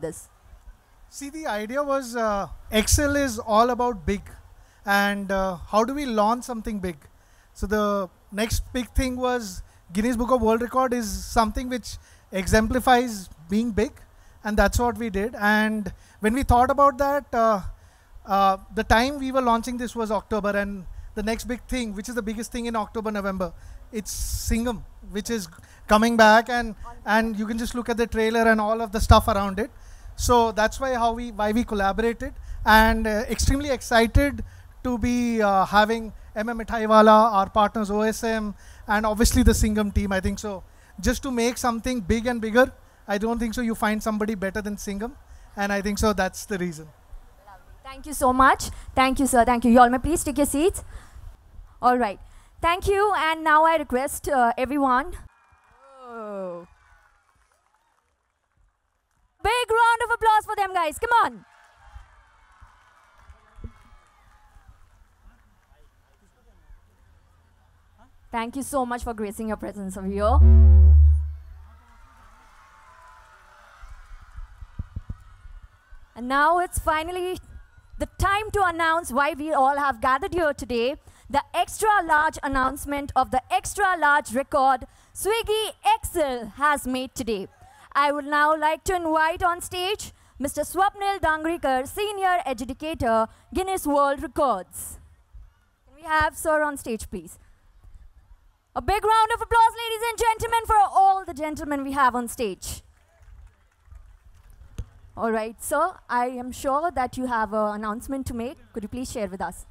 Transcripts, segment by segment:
this? See, the idea was Excel is all about big, and how do we launch something big? So the next big thing was Guinness Book of World Record is something which exemplifies being big, and that's what we did. And when we thought about that, the time we were launching this was October, and the next big thing, which is the biggest thing in October, November, it's Singham, which is coming back, and you can just look at the trailer and all of the stuff around it. So that's why we collaborated, and extremely excited to be having MM Mithaiwala, our partners OSM, and obviously the Singham team. I think so. Just to make something big and bigger, I don't think so. You find somebody better than Singham, and I think so. That's the reason. Thank you so much. Thank you, sir. Thank you. You all may please take your seats. All right. Thank you. And now I request everyone. Oh. Big round of applause for them, guys. Come on. Thank you so much for gracing your presence over here. And now it's finally the time to announce why we all have gathered here today. The extra large announcement of the extra large record Swiggy Excel has made today. I would now like to invite on stage Mr. Swapnil Dangrikar, Senior Adjudicator, Guinness World Records. Can we have sir on stage, please? A big round of applause, ladies and gentlemen, for all the gentlemen we have on stage. All right, sir, I am sure that you have an announcement to make. Could you please share with us?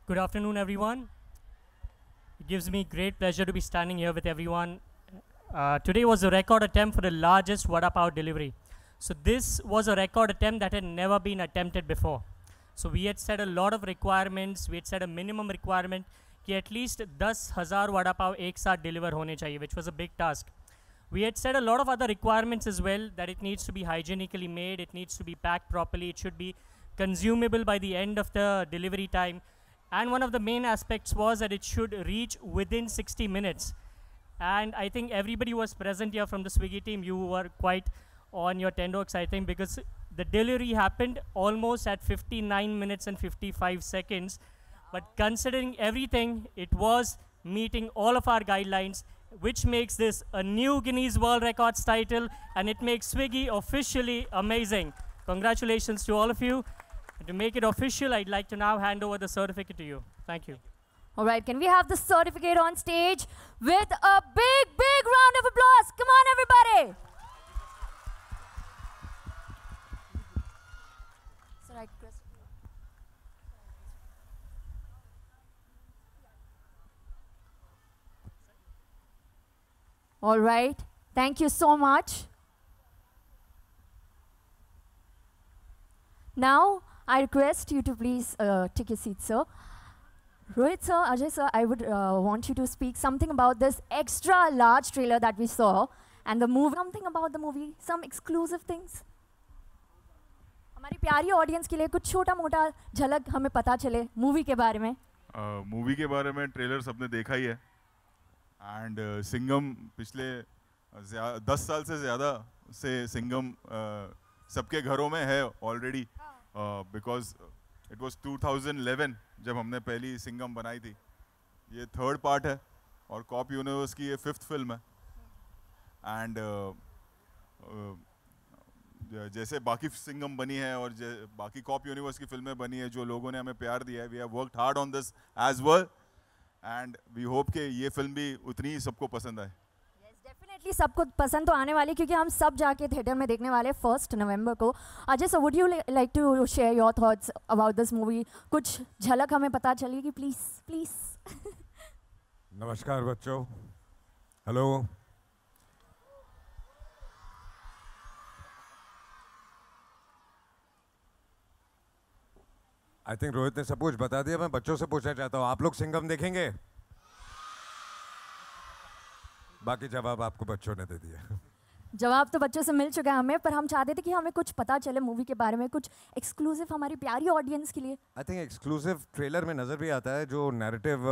Good afternoon, everyone. It gives me great pleasure to be standing here with everyone. Today was a record attempt for the largest Vada Pav delivery. So this was a record attempt that had never been attempted before. So we had set a lot of requirements. We had set a minimum requirement कि at least 10,000 Vada Pav एक साथ deliver होने चाहिए, which was a big task. We had set a lot of other requirements as well, that it needs to be hygienically made, it needs to be packed properly, it should be consumable by the end of the delivery time. And one of the main aspects was that it should reach within 60 minutes. And I think everybody who was present here from the Swiggy team, you were quite on your tenterhooks, I think, because the delivery happened almost at 59 minutes and 55 seconds. But considering everything, it was meeting all of our guidelines, which makes this a new Guinness World Records title, and it makes Swiggy officially amazing. Congratulations to all of you. And to make it official, I'd like to now hand over the certificate to you. Thank you. All right, can we have the certificate on stage with a big, big round of applause? Come on, everybody. Sir, I request. All right, thank you so much. Now, I request you to please take your seat, sir. Rohit sir, Ajay sir, I would want you to speak something about this extra large trailer that we saw and the movie. Something about the movie, some exclusive things. हमारी प्यारी audience के लिए कुछ छोटा मोटा झलक हमें पता चले मूवी के बारे में. मूवी के बारे में ट्रेलर सबने देखा ही है. एंड सिंघम पिछले 10 साल से ज़्यादा से सिंघम सबके घरों में है ऑलरेडी, बिकॉज इट वाज 2011 जब हमने पहली सिंघम बनाई थी. ये 3rd पार्ट है और कॉप यूनिवर्स की ये 5th फिल्म है. एंड जैसे बाकी सिंघम बनी है और बाकी कॉप यूनिवर्स की फिल्में बनी है, जो लोगों ने हमें प्यार दिया है, we have worked hard on this as well, and we hope कि ये फिल्म भी उतनी ही सबको पसंद आए. डेफिनेटली सबको पसंद तो आने वाली, क्योंकि हम सब जाके थिएटर में देखने वाले 1 नवंबर को. Ajay sir, would you like to share your thoughts about this movie? कुछ झलक हमें पता चलेगी प्लीज प्लीज. नमस्कार बच्चों, हेलो. आई थिंक रोहित ने सब कुछ बता दिया. मैं बच्चों से पूछना चाहता हूँ, आप लोग सिंघम देखेंगे? बाकी जवाब आपको बच्चों ने दे दिया. जवाब तो बच्चों से मिल चुका है हमें, पर हम चाहते थे कि हमें कुछ पता चले मूवी के बारे में, कुछ एक्सक्लूसिव हमारी प्यारी ऑडियंस के लिए. आई थिंक एक्सक्लूसिव ट्रेलर में नज़र भी आता है जो नैरेटिव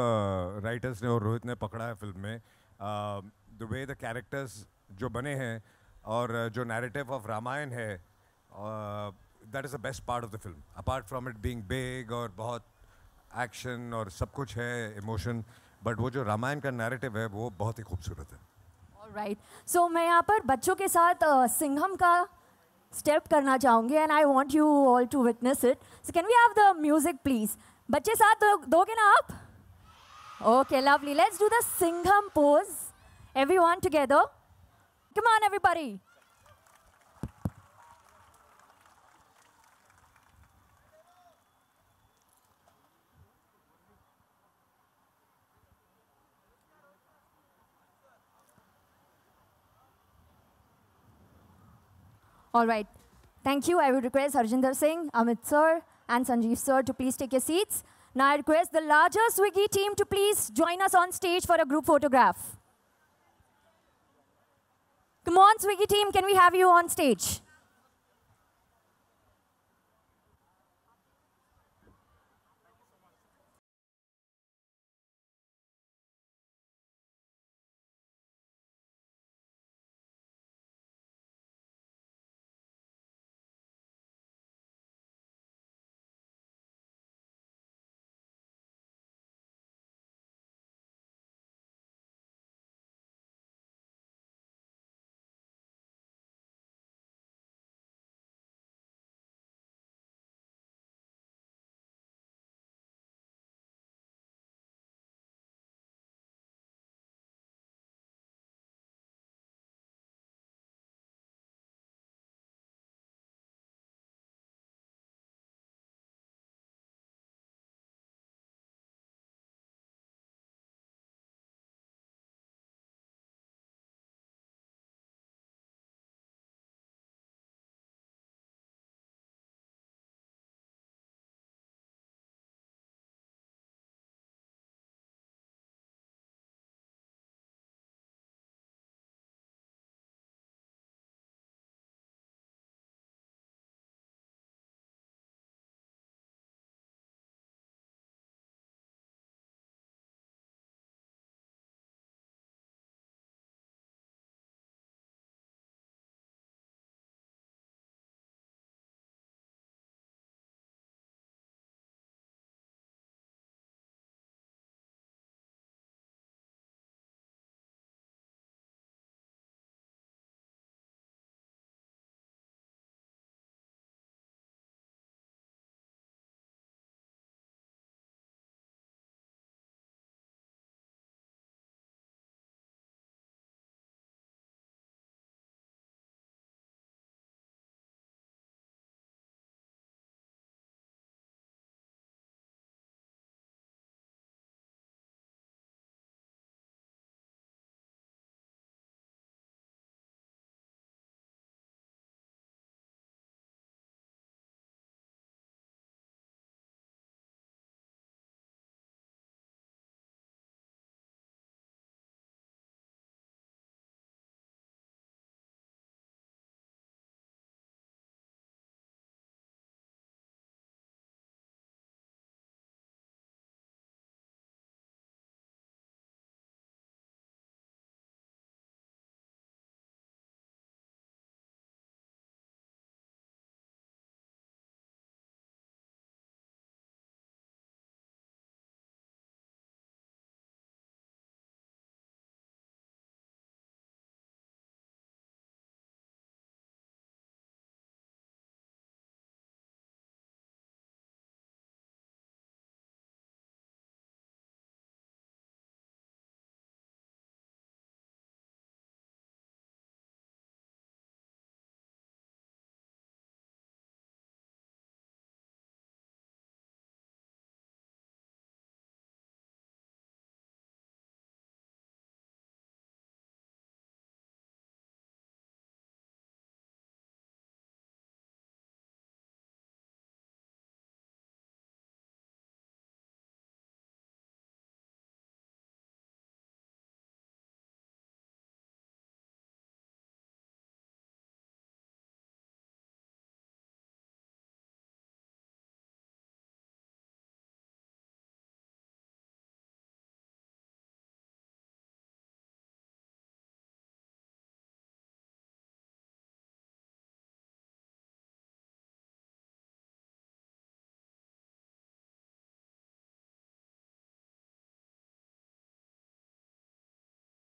राइटर्स ने और रोहित ने पकड़ा है फिल्म में. द वे द कैरेक्टर्स जो बने हैं और जो narrative of रामायण है, that is the best part of the film. Apart from it being big और बहुत action और सब कुछ है, emotion, but वो जो रामायण का narrative है, वो बहुत ही खूबसूरत है. All right. So मैं यहाँ पर बच्चों के साथ सिंघम का step करना चाहूँगी and I want you all to witness it. So can we have the music please? बच्चे साथ दोगे ना आप? Okay, lovely. Let's do the Singham pose. Everyone together. Come on, everybody. All right. Thank you. I would request Harjinder Singh, Amit sir, and Sanjeev sir to please take your seats. Now I request the larger Swiggy team to please join us on stage for a group photograph. Come on, Swiggy team, can we have you on stage?